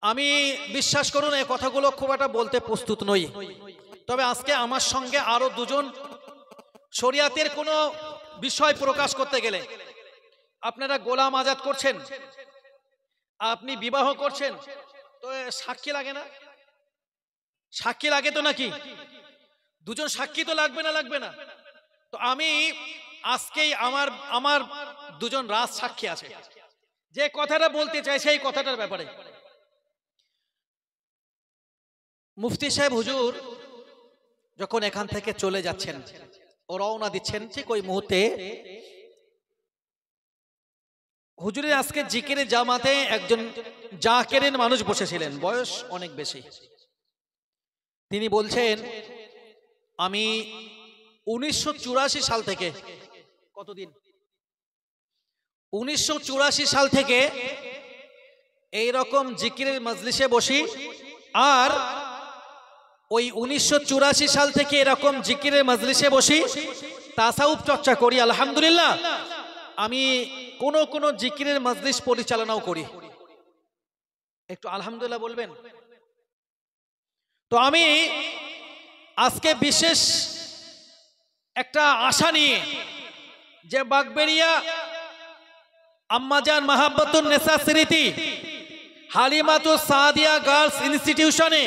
আমি বিশ্বাস করুন এই কথাগুলো খুব একটা বলতে প্রস্তুত নই, তবে আজকে আমার সঙ্গে আরো দুজন শরিয়াতের কোনো বিষয় প্রকাশ করতে গেলে আপনারা গোলাম আজাদ করছেন, আপনি বিবাহ করছেন, তো সাক্ষী লাগে না? সাক্ষী লাগে তো নাকি? দুজন সাক্ষী তো লাগবে না? লাগবে না? তো আমি আজকেই আমার দুজন রাজ সাক্ষী আছে, যে কথাটা বলতে চাই সেই কথাটার ব্যাপারে। মুফতি সাহেব হুজুর যখন এখান থেকে চলে যাচ্ছেন, ও রওনা দিচ্ছেন, ঠিক ওই মুহূর্তে হুজুরের আজকে জিকিরের জামাতে একজন জাকেরেন মানুষ বসেছিলেন, বয়স অনেক বেশি। তিনি বলছেন, আমি 1984 সাল থেকে, কতদিন, 1984 সাল থেকে এইরকম জিকিরের মজলিসে বসি, আর ওই 1984 সাল থেকে এরকম জিকিরের মজলিসে বসি, তাসাউফ চর্চা করি। আলহামদুলিল্লাহ, আমি কোন জিকিরের মজলিস পরিচালনাও করি। একটু আলহামদুলিল্লাহ বলবেন? তো আমি আজকে বিশেষ একটা আশা নিয়ে যে বাগবেরিয়া আম্মাজান মাহাব্বতুন নেসা স্মৃতি হালিমাতুস সাদিয়া গার্লস ইনস্টিটিউশনে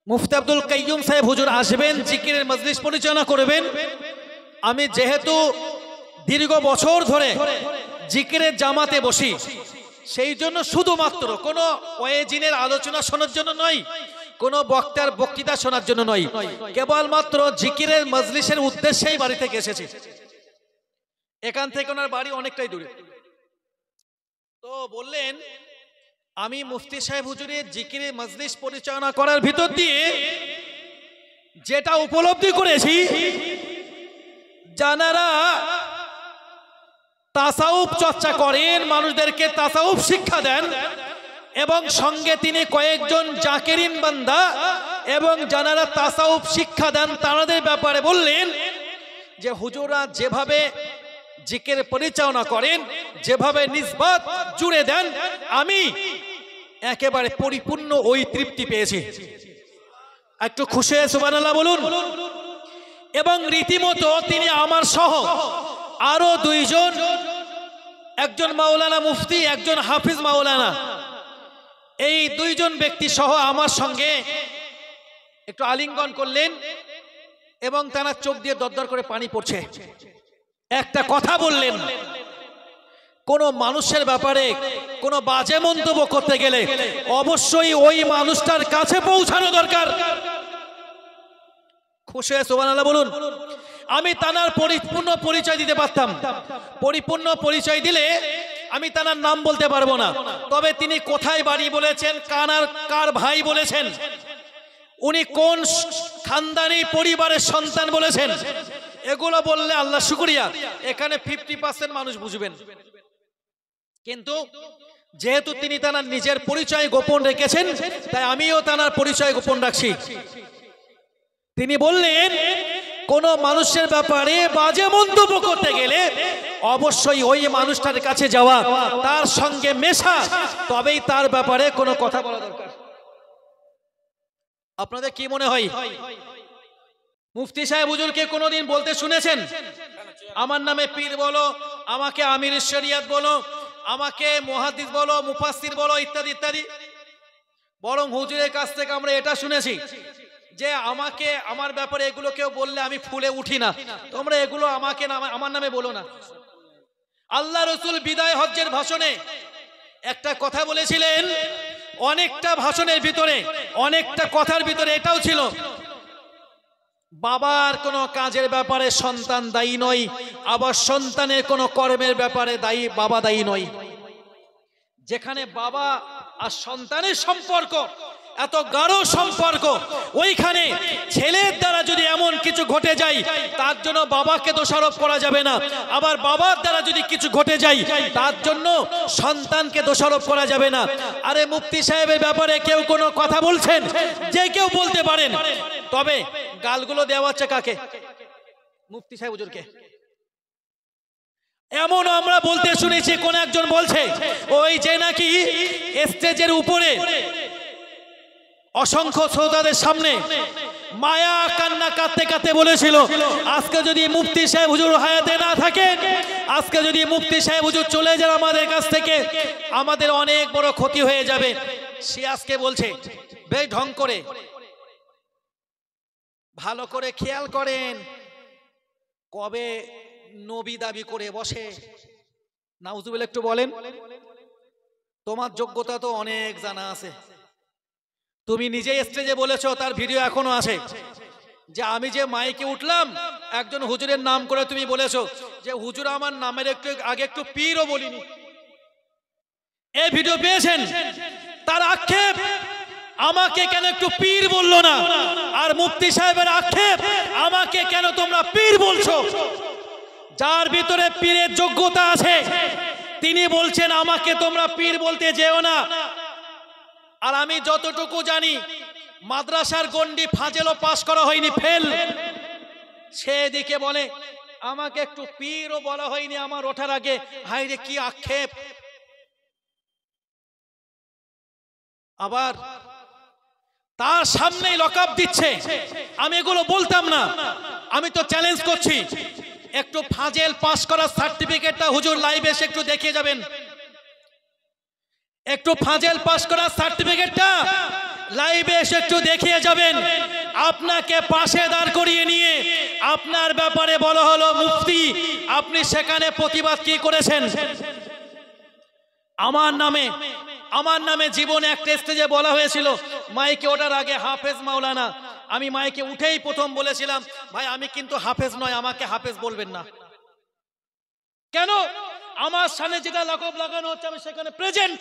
মুফতি আব্দুল কাইয়ুম সাহেব হুজুর আসবেন, জিকিরের মজলিস পরিচালনা করবেন। আমি যেহেতু দীর্ঘ বছর ধরে জিকিরের জামাতে বসি, সেই জন্য শুধুমাত্র কোনো ওয়াজিনের আলোচনা শোনার জন্য নয়, কোনো বক্তার বক্তৃতা শোনার জন্য নয়, কেবলমাত্র জিকিরের মজলিসের উদ্দেশ্যেই বাড়ি থেকে এসেছি। এখান থেকে ওনার বাড়ি অনেকটাই দূরে। তো বললেন, আমি মুফতি সাহেব হুজুরের জিকিরের মজলিস পরিচালনা করার ভিতর দিয়ে যেটা উপলব্ধি করেছি, যারা তাসাউফ চর্চা করেন, মানুষদেরকে তাসাউফ শিক্ষা দেন, এবং সঙ্গে তিনি কয়েকজন জাকেরিন বান্দা এবং যারা তাসাউফ শিক্ষা দেন তাদের ব্যাপারে বললেন যে হুজুরা যেভাবে জিকির পরিচালনা করেন, যেভাবে নিসবত জুড়ে দেন, আমি একেবারে পরিপূর্ণ ওই তৃপ্তি পেয়েছি। একটু খুশি হয়ে সুবহানাল্লাহ বলুন। এবং রীতিমতো তিনি আমার সহ আরো দুইজন, একজন মাওলানা মুফতি, একজন হাফিজ মাওলানা, এই দুইজন ব্যক্তি সহ আমার সঙ্গে একটু আলিঙ্গন করলেন এবং তারা চোখ দিয়ে দরদর করে পানি পড়ছে। একটা কথা বললেন, কোন মানুষের ব্যাপারে কোনো বাজে মন্তব্য করতে গেলে অবশ্যই ওই মানুষটার কাছে পৌঁছানো দরকার। খুশি হয়ে সুবহানাল্লাহ বলুন। আমি তানার পরিপূর্ণ পরিচয় দিতে পারতাম, পরিপূর্ণ পরিচয় দিলে আমি তানার নাম বলতে পারবো না, তবে তিনি কোথায় বাড়ি বলেছেন, কার ভাই বলেছেন, উনি কোন খানদানি পরিবারের সন্তান বলেছেন, এগুলো বললে আল্লাহ শুকরিয়া, এখানে 50% মানুষ বুঝবেন। কিন্তু যেহেতু তিনি তানার নিজের পরিচয় গোপন রেখেছেন, তাই আমিও তানার পরিচয় গোপন রাখছি। তিনি বললেন, কোন মানুষের ব্যাপারে বাজে মন্তব্য করতে গেলে অবশ্যই ওই মানুষটার কাছে যাওয়া, তার সঙ্গে মেশা, তবেই তার ব্যাপারে কোনো কথা বলা দরকার। আপনাদের কি মনে হয়, মুফতি সাহেব হুজুরকে কোনোদিন বলতে শুনেছেন, আমার নামে পীর বলো, আমাকে আমির শরিয়াত বলো, আমাকে মুহাদ্দিস বলো, মুফাসসির বলো, ইত্যাদি ইত্যাদি? বরং হুজুরের কাছ থেকে আমরা এটা শুনেছি যে আমাকে, আমার ব্যাপারে এগুলো কেউ বললে আমি ফুলে উঠি না, তোমরা এগুলো আমাকে আমার নামে বলো না। আল্লাহ রসুল বিদায় হজ্জের ভাষণে একটা কথা বলেছিলেন, অনেকটা ভাষণের ভিতরে, অনেকটা কথার ভিতরে এটাও ছিল, বাবার কোনো কাজের ব্যাপারে সন্তান দায়ী নয়, আবার সন্তানের কোনো কর্মের ব্যাপারে বাবা দায়ী নয়। যেখানে বাবা আর সন্তানের সম্পর্ক এত গাঢ় সম্পর্ক, ওইখানে ছেলের দ্বারা যদি এমন কিছু ঘটে যায় তার জন্য বাবাকে দোষারোপ করা যাবে না, আবার বাবার দ্বারা যদি কিছু ঘটে যায় তার জন্য সন্তানকে দোষারোপ করা যাবে না। আরে মুফতি সাহেবের ব্যাপারে কেউ কোনো কথা বলছেন, যে কেউ বলতে পারেন, তবে গালগুলো দেওয়া হচ্ছে কাকে? মুফতি সাহেব হুজুরকে। এমন আমরা বলতে শুনেছি, কোন একজন বলছে ওই যে নাকি স্টেজের উপরে অসংখ্য শ্রোতাদের সামনে মায়া কান্না কাঁদতে কাঁদতে বলেছিল, আজকে যদি মুফতি সাহেব হুজুর হায়াতে না থাকেন, আজকে যদি মুফতি সাহেব হুজুর চলে যান আমাদের কাছ থেকে, আমাদের অনেক বড় ক্ষতি হয়ে যাবে। সে আজকে বলছে বেশ ঢং করে, ভালো করে খেয়াল করেন কবে নবী দাবি করে বসে। নাউজুবিল্লাহ, একটু বলেন। তোমার যোগ্যতা তো অনেক জানা আছে, তুমি নিজেই স্টেজে বলেছো, তার ভিডিও এখনো আছে, যে আমি যে মাইকে উঠলাম একজন হুজুরের নাম করে তুমি বলেছো যে হুজুর আমার নামের একটু আগে একটু পীরও বলিনি। এই ভিডিও পেয়েছেন? তার আক্ষেপ আমাকে কেন একটু পীর বললো না, আর মুফতি সাহেবের আক্ষেপ আমাকে কেন তোমরা পীর বলছো। যার ভিতরে পীরের যোগ্যতা আছে তিনি বলছেন আমাকে তোমরা পীর বলতে যেও না। আর আমি যতটুকু জানি মাদ্রাসার গন্ডি ফাজেলও পাস করা হয়নি, ফেল। সেদিকে বলে আমাকে একটু পীরও বলা হয়নি আমার ওঠার আগে। হায়রে কি আক্ষেপ। আবার তার সামনেই লকআপ দিচ্ছে। আমি এগুলো বলতাম না, আমি তো চ্যালেঞ্জ করছি, একটু ফাজেল পাস করার সার্টিফিকেটটা হুজুর লাইভে এসে একটু দেখিয়ে যাবেন। একটু ফাজেল পাস করার সার্টিফিকেটটা লাইভে এসে একটু দেখিয়ে যাবেন। আপনাকে পাশে দাঁড় করিয়ে নিয়ে আপনার ব্যাপারে বলা হলো মুফতি, আপনি সেখানে প্রতিবাদ কি করেছেন? আমার নামে জীবনে একটা স্টেজে বলা হয়েছিল, মাইকে ওঠার আগে হাফেজ মাওলানা। আমি মাইকে উঠেই প্রথম বলেছিলাম, ভাই আমি কিন্তু হাফেজ নয়, আমাকে হাফেজ বলবেন না। কেন? আমার সামনে যেটা লকব লাগানো হচ্ছে আমি সেখানে প্রেজেন্ট।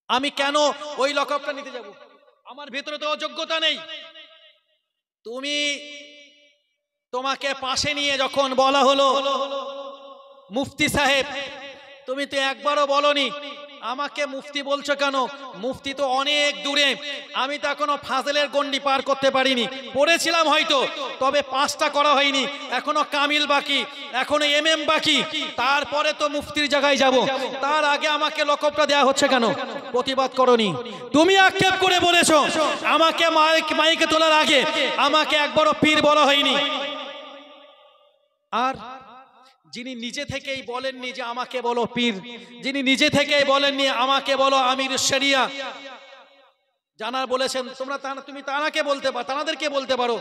আমি কেন ওই লকবটা নিতে যাব? আমার ভিতরে তো যোগ্যতা নেই। তোমাকে পাশে নিয়ে যখন বলা হলো মুফতি সাহেব, তুমি তো একবারও বলনি আমাকে মুফতি বলছো কেন? মুফতি তো অনেক দূরে, আমি তো এখনো ফাজেলের গন্ডি পার করতে পারিনি। পড়েছিলাম হয়তো, তবে পাঁচটা করা হয়নি, এখনো কামিল বাকি, এখনো এমএম বাকি, তারপরে তো মুফতির জায়গায় যাব। তার আগে আমাকে লকবটা দেয়া হচ্ছে কেন? প্রতিবাদ করনি। তুমি আক্ষেপ করে বলেছো আমাকে মাইকে তোলার আগে আমাকে একবারও পীর বলা হয়নি। আর যিনি নিজে থেকেই বলেননি যে আমাকে বলো পীর, যিনি নিজে থেকেই বলেননি আমাকে বলো আমির শরিয়া, জানার বলেছেন তুমি তানাকে বলতে পারো, তানাদেরকে বলতে পারো।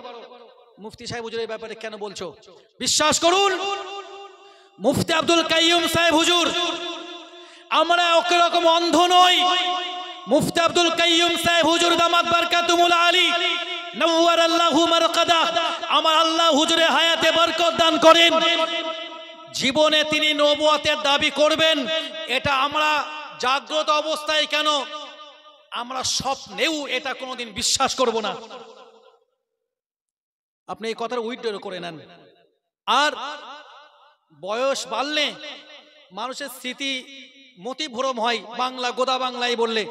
মুফতি সাহেব হুজুর এই ব্যাপারে কেন বলছো? বিশ্বাস করুন মুফতি আব্দুল কাইয়ুম সাহেব হুজুর, আমরা ওকে রকম অন্ধ নই। মুফতি আব্দুল কাইয়ুম সাহেব হুজুর দামাত বারকাতুল আলী নওয়ারাল্লাহু মারকাদা, আমার আল্লাহ হুজুরের হায়াতে বরকত দান করেন। জীবনে তিনি নবুয়তের দাবি করবেন, এটা আমরা জাগ্রত অবস্থায় কেন, আমরা স্বপ্নেও এটা কোনোদিন বিশ্বাস করব না। আপনি এই কথার উইথড্র করে নেন। আর বয়স বাড়লে মানুষের স্মৃতি মতিভ্রম হয়, বাংলা গোদা বাংলায় বললে।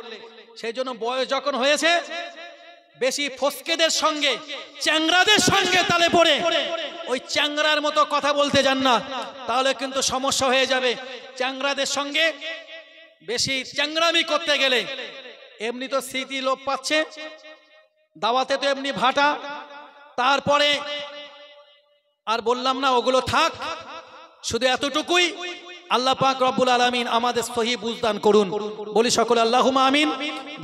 সেই জন্য বয়স যখন হয়েছে বেশি ফস্কেদের সঙ্গে চ্যাংরাদের সঙ্গে তালে পড়ে ওই চ্যাংরার মতো কথা বলতে যান না, তাহলে কিন্তু সমস্যা হয়ে যাবে। চ্যাংরাদের সঙ্গে বেশি চ্যাংরামি করতে গেলে এমনি তো স্মৃতি লোপ পাচ্ছে, দাওয়াতে তো এমনি ভাটা। তারপরে আর বললাম না, ওগুলো থাক, শুধু এতটুকুই। আল্লাহ পাক রব্বুল আলামিন আমাদের সহি বুঝদান করুন। বলি সকলে আল্লাহুম্মা আমিন।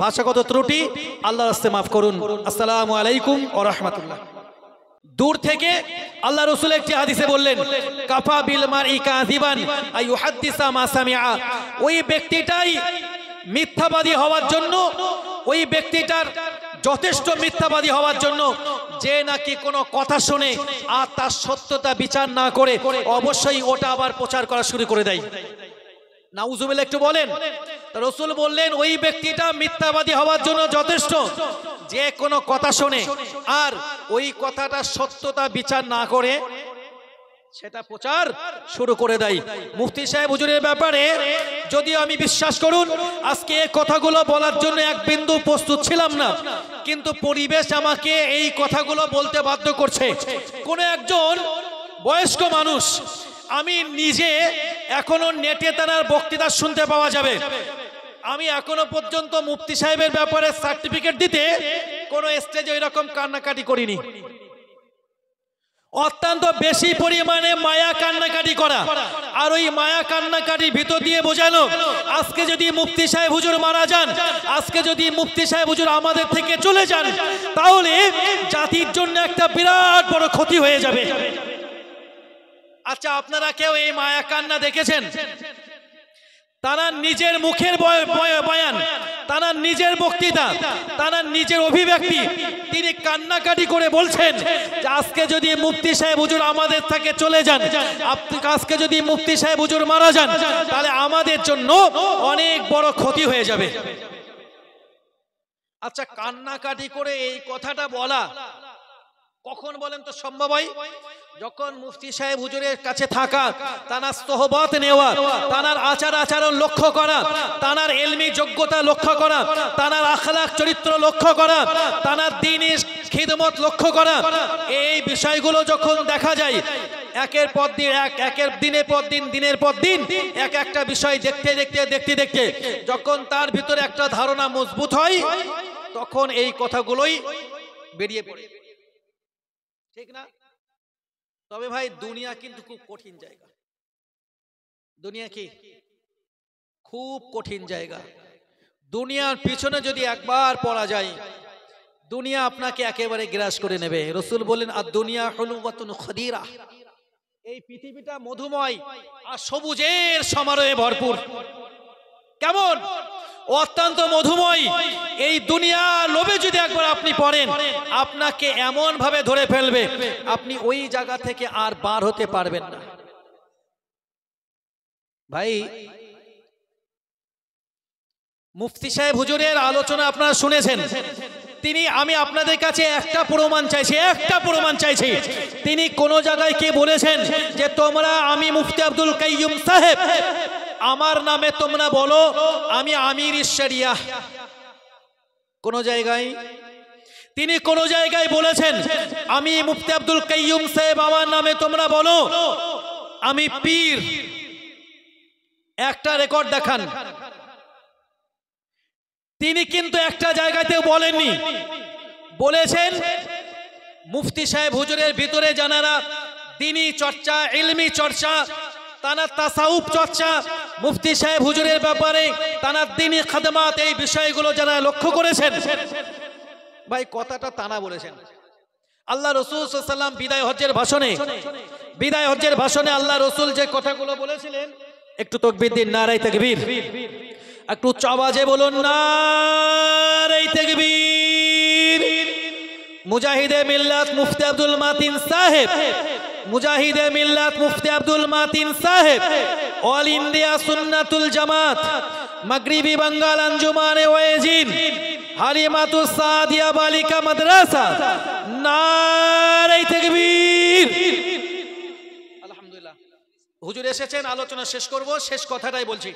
ভাষাগত ত্রুটি আল্লাহর রাস্তে মাফ করুন। আসসালামু আলাইকুম ওয়া রাহমাতুল্লাহ। দূর থেকে আল্লাহ রাসূল একটি হাদিসে বললেন, কাফা বিল মারই কাযিবান আইয়ুহাদ্দিসা মা সামিআ। ওই ব্যক্তিটাই মিথ্যাবাদী হওয়ার জন্য, ওই ব্যক্তিটার যথেষ্ট মিথ্যাবাদী হওয়ার জন্য যে নাকি কোনো কথা শুনে আর তার সত্যতা বিচার না করে অবশ্যই ওটা আবার প্রচার করা শুরু করে দেয়। নাউজুবিল্লাহ, একটু বলেন। রাসূল বললেন ওই ব্যক্তিটা মিথ্যাবাদী হওয়ার জন্য যথেষ্ট, যে কোনো কথা শুনে আর ওই কথাটা সত্যতা বিচার না করে সেটা প্রচার শুরু করে দেয়। মুফতি সাহেব হুজুরের ব্যাপারে যদিও আমি বিশ্বাস করুন আজকে এই কথাগুলো বলার জন্য এক বিন্দু প্রস্তুত ছিলাম না, কিন্তু পরিবেশ আমাকে এই কথাগুলো বলতে বাধ্য করছে। কোন একজন বয়স্ক মানুষ আমি নিজে এখনো নেটে তার বক্তৃতা শুনতে পাওয়া যাবে। আমি এখনো পর্যন্ত মুফতি সাহেবের ব্যাপারে সার্টিফিকেট দিতে কোন স্টেজে ওই রকম কান্নাকাটি করিনি। অত্যন্ত বেশি পরিমাণে মায়া কান্নাকাটি করা, আর ওই মায়া কান্নাকাটি ভিতর দিয়ে বোঝানো আজকে যদি মুফতি সাহেব হুজুর মারা যান, আজকে যদি মুফতি সাহেব হুজুর আমাদের থেকে চলে যান, তাহলে জাতির জন্য একটা বিরাট বড় ক্ষতি হয়ে যাবে। আচ্ছা, আপনারা কেউ এই মায়া কান্না দেখেছেন? তারা নিজের মুখের বয়ান, তারা নিজের বক্তৃতা, তারা নিজের অভিব্যক্তি, তিনি কান্নাকাটি করে বলছেন যে আজকে যদি মুফতি সাহেব হুজুর আমাদের থেকে চলে যান, আজকে যদি মুফতি সাহেব হুজুর মারা যান, তাহলে আমাদের জন্য অনেক বড় ক্ষতি হয়ে যাবে। আচ্ছা, কান্নাকাটি করে এই কথাটা বলা কখন বলেন তো সম্ভব হয়? যখন মুফতি সাহেব হুজুরের কাছে থাকা, তানার সোহবত নেওয়া, তানার আচার আচরণ লক্ষ্য করা, তানার ইলমি যোগ্যতা লক্ষ্য করা, তানার আখলাক চরিত্র লক্ষ্য করা, তানার দ্বীনি খিদমত লক্ষ্য করা, এই বিষয়গুলো যখন দেখা যায়, একের পর দিন একের দিনের পর দিন, দিনের পর দিন এক একটা বিষয় দেখতে দেখতে দেখতে দেখতে যখন তার ভিতরে একটা ধারণা মজবুত হয়, তখন এই কথাগুলোই বেরিয়ে পড়ে, ঠিক না? তবে ভাই, দুনিয়া কিন্তু খুব কঠিন জায়গা। দুনিয়া কি খুব কঠিন জায়গা। দুনিয়ার পিছনে যদি একবার পড়া যায়, দুনিয়া আপনাকে একেবারে গ্রাস করে নেবে। রাসূল বলেন, আর দুনিয়া হুলুওয়াতুন খাদিরা, এই পৃথিবীটা মধুময় আর সবুজের সমারোহে ভরপুর। কেমন? অত্যন্ত মধুময়। এই দুনিয়া লোভে যদি একবার আপনি পড়েন, আপনাকে এমন ভাবে ধরে ফেলবে, আপনি ওই জায়গা থেকে আর বার হতে পারবেন না। ভাই, মুফতি সাহেব হুজুরের আলোচনা আপনারা শুনেছেন। আমি আপনাদের কাছে একটা প্রমাণ চাইছি, তিনি কোন জায়গায় কে বলেছেন যে তোমরা, আমি মুফতি আব্দুল কাইয়ুম সাহেব, আমার নামে তোমরা বলো আমি আমির শরিয়া? কোন জায়গায়? তিনি কোন জায়গায় বলেছেন আমি মুফতি আব্দুল কাইয়ুম সাহেব, আমার নামে তোমরা বলো আমি পীর? একটা রেকর্ড দেখান। তিনি কিন্তু একটা জায়গাতে বলেননি। বলেছেন মুফতি সাহেব হুজুরের ভিতরে জানারা দ্বীনি চর্চা, ইলমি চর্চা, তানার তাসাউফ চর্চা, মুফতি সাহেব হুজুরের ব্যাপারে তানার দ্বীনি খাদমাত, এই বিষয়গুলো যারা লক্ষ্য করেছেন, ভাই কথাটা তানা বলেছেন। আল্লাহ রাসূল সাল্লাল্লাহু আলাইহি ওয়াসাল্লাম বিদায় হজ্জের ভাষণে আল্লাহ রাসূল যে কথাগুলো বলেছিলেন, একটু তাকবীর দিন, নারায়ে তাকবীর। একটু উচ্চ আওয়াজে বলুন, নারায়ে তাকবীর। মুজাহিদে মিল্লাত মুফতি আব্দুল মাতিন সাহেব, মুজাহিদে মিল্লাত মুফতি আব্দুল মাতিন সাহেব, অল ইন্ডিয়া সুন্নাতুল জামাত, মাগরিবি বাঙ্গাল আঞ্জুমানে ওয়াজিন, হালিমাতুস সাদিয়া বালিকা মাদ্রাসা, নারায়ে তাকবীর। আলহামদুলিল্লাহ, হুজুর এসেছেন, আলোচনা শেষ করব। শেষ কথাটাই বলছি।